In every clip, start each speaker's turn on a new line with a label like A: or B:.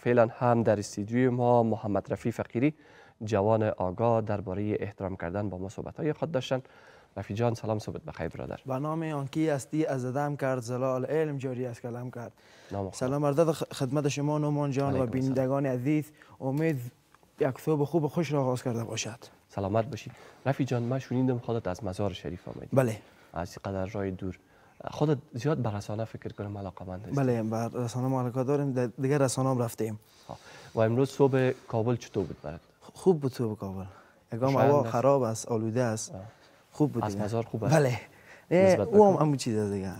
A: فعلا هم در استودیوی ما محمد رفیع فقیری جوان آگاه درباره احترام کردن با ما صحبت‌های خود داشتن. رفیع جان سلام، صبح بخیر برادر.
B: به نام آنکی هستی از ادم کرد زلال علم جاری از کلام کرد. سلام عرض خدمت شما نومان جان و بینندگان عزیز. امید یک صبح خوب و خوش را آغاز کرده باشد.
A: سلامت باشی. رفیع جان ما شنیدم خودت از مزار شریف آمدی.
B: بله.
A: از قدر راه دور. خودت زیاد به رسانه فکر کنم علاقه‌مند هستی.
B: بله به رسانه علاقه داریم، دیگر رسانه هم رفتیم.
A: و امروز صبح کابل چطور بود برات؟
B: خوب بود صبح کابل. یکم هوا خراب است، آلوده است. خوب بود.
A: از مزار خوب است.
B: بله. او هم چیز دیگه.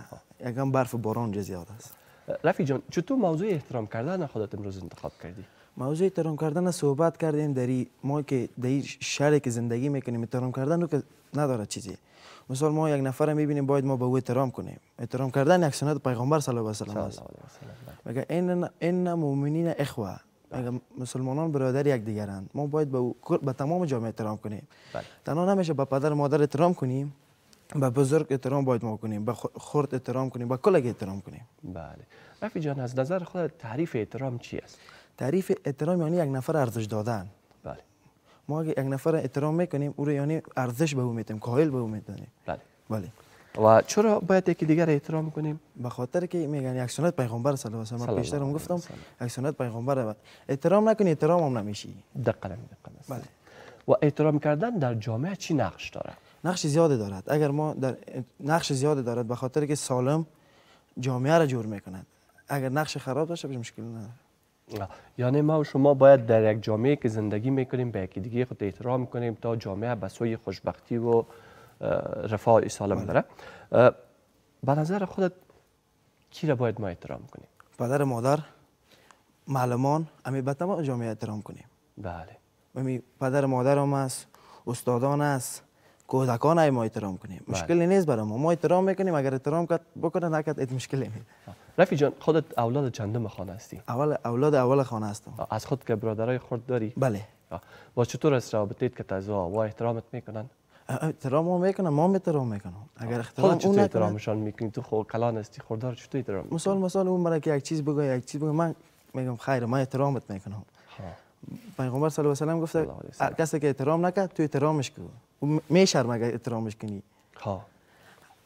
B: یکم برف و باران زیاد است.
A: رفیع جان چطور موضوع احترام کردن خودت امروز انتخاب کردی؟
B: موضوع احترام کردن صحبت کردیم در ما که در شهری که زندگی میکنیم. احترام کردن رو که نداره چیزی. مثلا ما یک نفر میبینیم باید ما به او احترام کنیم. احترام کردن یک سنت پیغمبر صلی الله علیه و است. میگه ان مؤمنین اخوه. میگه مسلمانان برادر یکدیگرند. ما باید به تمام جامعه احترام کنیم. تنها نمیشه به پدر مادر احترام کنیم، به بزرگ احترام باید ما کنیم، به خرد احترام کنیم، به کلگ احترام کنیم.
A: بله. رفیع جان از نظر خودت تعریف احترام چی است؟
B: تعریف احترام یعنی یک نفر ارزش دادن.
A: بله.
B: ما اگه یک نفر احترام میکنیم او رو یعنی ارزش به او میدیم، قائل به او میدونیم.
A: بله.
B: بله.
A: و چرا باید یکی دیگر احترام کنیم؟
B: به خاطر که میگن یک سنت پیغمبر صلی الله علیه و آله. پیشترم گفتم یک سنت پیغمبر. احترام نکنی احترام هم نمیشی.
A: دقیقاً.
B: بله.
A: و احترام کردن در جامعه چی نقش داره؟
B: نقش زیاده دارد. اگر ما در نقش زیاده دارد به خاطر که سالم جامعه را جور میکند. اگر نقش خراب باشه مشکل نداره.
A: یعنی ما و شما باید در یک جامعه که زندگی میکنیم به یکی دیگه خود احترام کنیم تا جامعه به سوی خوشبختی و رفاه سالم بره. به نظر خودت کی را باید ما احترام کنیم؟
B: پدر مادر، معلمان، امی به تمام جامعه احترام کنیم.
A: بله.
B: امی پدر مادر هم است، استادان است، کودکان ما احترام کنیم. مشکلی نیست برای ما احترام میکنیم. اگر احترام بکنه نکرد مشکلی نیست.
A: رفیع جان خودت اولاد چندم خانه هستی؟
B: اول خانه هستم.
A: از خود که برادرای خود داری؟
B: بله.
A: و چطور است رابطت که تزا و احترامت میکنن؟
B: احترام هم میکنن، ما میکنم. اگر احترام
A: خودت چطور احترامشان میکنی؟ تو خود کلان هستی، خوددار چطور احترام میکنی؟
B: مثال اون برای که یک چیز بگه من میگم خیر من احترامت میکنم. پیغمبر صلی الله علیه و آله گفته کسی که احترام نکرد تو احترامش کن. میشرم اگر احترامش کنی.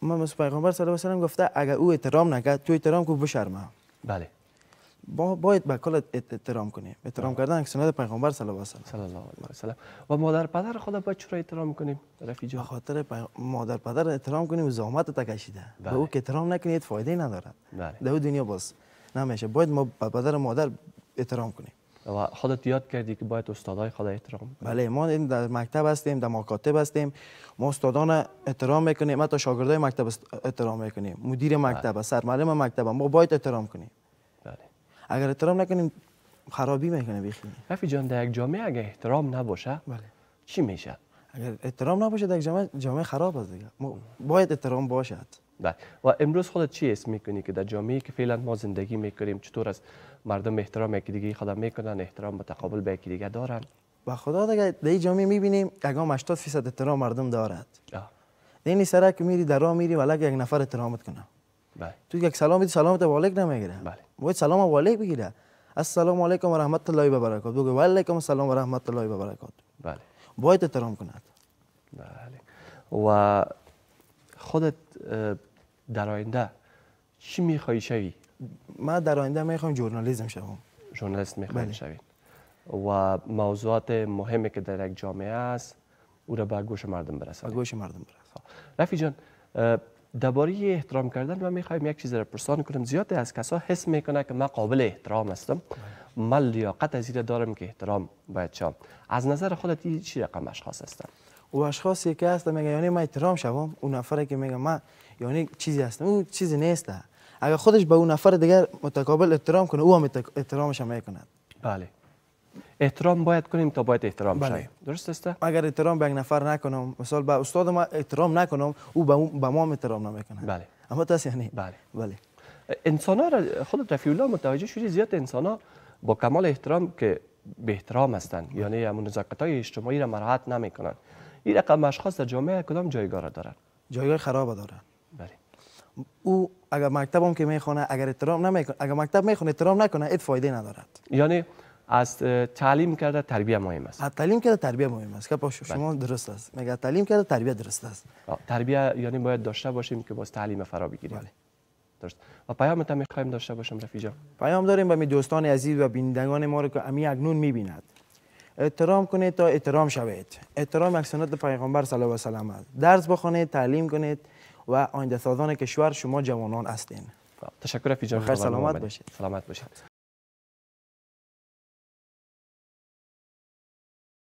B: من مثل پیغمبر صلی الله علیه و آله گفته اگر او احترام نکرد تو احترام کو بشرمه.
A: بله.
B: باید به کل احترام کنیم. احترام کردن سنت پیغمبر صلی الله علیه و
A: آله. و مادر پدر خدا باید چرا احترام کنیم رفیع جان؟
B: به خاطر مادر پدر احترام کنیم و زحمت تکشیده. به او که احترام نکنید فایده ندارد. در دنیا باز نمیشه. باید ما به پدر مادر احترام کنیم.
A: و خودت یاد کردی که باید استادای خدا احترام کنیم.
B: بله ما در مکتب هستیم، در مکاتب هستیم. ما استادان احترام میکنیم، حتی شاگردای مکتب احترام میکنیم. مدیر مکتب، سرمعلم مکتب ما باید احترام کنیم.
A: بله.
B: اگر احترام نکنیم خرابی میکنه بیخی.
A: رفیع جان در یک جامعه اگه احترام نباشه چی میشه؟
B: اگر احترام نباشه در یک جامعه خراب است دیگه. باید احترام باشد.
A: بله. و امروز خودت چی حس میکنی که در جامعه‌ای که فعلا ما زندگی میکنیم چطور از مردم احترام یکی دیگه خدا میکنن، احترام متقابل به یکی دیگه دارن؟
B: با خدا دیگه در این جامعه میبینیم یکم 80% احترام مردم دارد. این سرک میری در راه میری ولی یک نفر احترامت کنه.
A: بله.
B: تو یک سلام میدی سلامت و علیک نمیگیره.
A: بله.
B: باید سلام و علیک بگیره. السلام علیکم و رحمت الله و برکاته. بگو و علیکم السلام و رحمت الله و برکاته.
A: بله.
B: باید احترام کند.
A: بله. و خودت در آینده چی میخوای شوی؟
B: من در آینده میخوام ژورنالیسم شوم.
A: ژورنالیست میخوای شوی. و موضوعات مهمی که در یک جامعه است او را به گوش مردم برسانی.
B: به گوش مردم برسانی.
A: رفیع جان درباره احترام کردن من میخوایم یک چیز را پرسان کنم. زیاد از کسا حس میکنه که من قابل احترام هستم، من لیاقت از این دارم که احترام باید شم. از نظر خودت چی رقم اشخاص هستن؟
B: او اشخاصی که هستن میگه یعنی من احترام شوم، اون نفری که میگه من یعنی چیزی هستم، اون چیزی نیست. اگر خودش به اون نفر دیگر متقابل احترام کنه او هم احترامش میکند.
A: بله. احترام باید کنیم تا باید احترام شویم. درست است؟
B: اگر احترام به یک نفر نکنم، مثلا به استاد ما احترام نکنم، او به ما احترام نمیکنه.
A: بله.
B: اما تاس یعنی
A: بله. انسان‌ها را خودت رفیع الله متوجه شدی زیاد انسان‌ها با کمال احترام که به احترام هستند، یعنی همون نزاکت‌های اجتماعی را مراعات نمیکنند. این رقم اشخاص در جامعه کدام جایگاه را دارند؟
B: جایگاه خراب دارند.
A: بله.
B: او اگر مکتب هم که میخونه اگر احترام نمیکنه، اگر مکتب میخونه احترام نکنه، هیچ فایده ندارد.
A: یعنی از تعلیم کرده تربیت مهم است.
B: از تعلیم کرده تربیت مهم است. که شما درست است. میگه تعلیم کرده تربیت درست است.
A: تربیت یعنی باید داشته باشیم که باز تعلیم فرا بگیریم. بله. درست. و پیامت هم میخوایم داشته باشم رفیق جان.
B: پیام داریم به دوستان عزیز و بینندگان ما رو که امی اکنون میبیند. احترام کنید تا احترام شوید. احترام یک سنت پیغمبر صلی الله علیه و سلم است. درس بخونید، تعلیم کنید و آینده سازان کشور شما جوانان هستین.
A: تشکر رفیق جان.
B: خیر سلامت باشید.
A: سلامت باشید.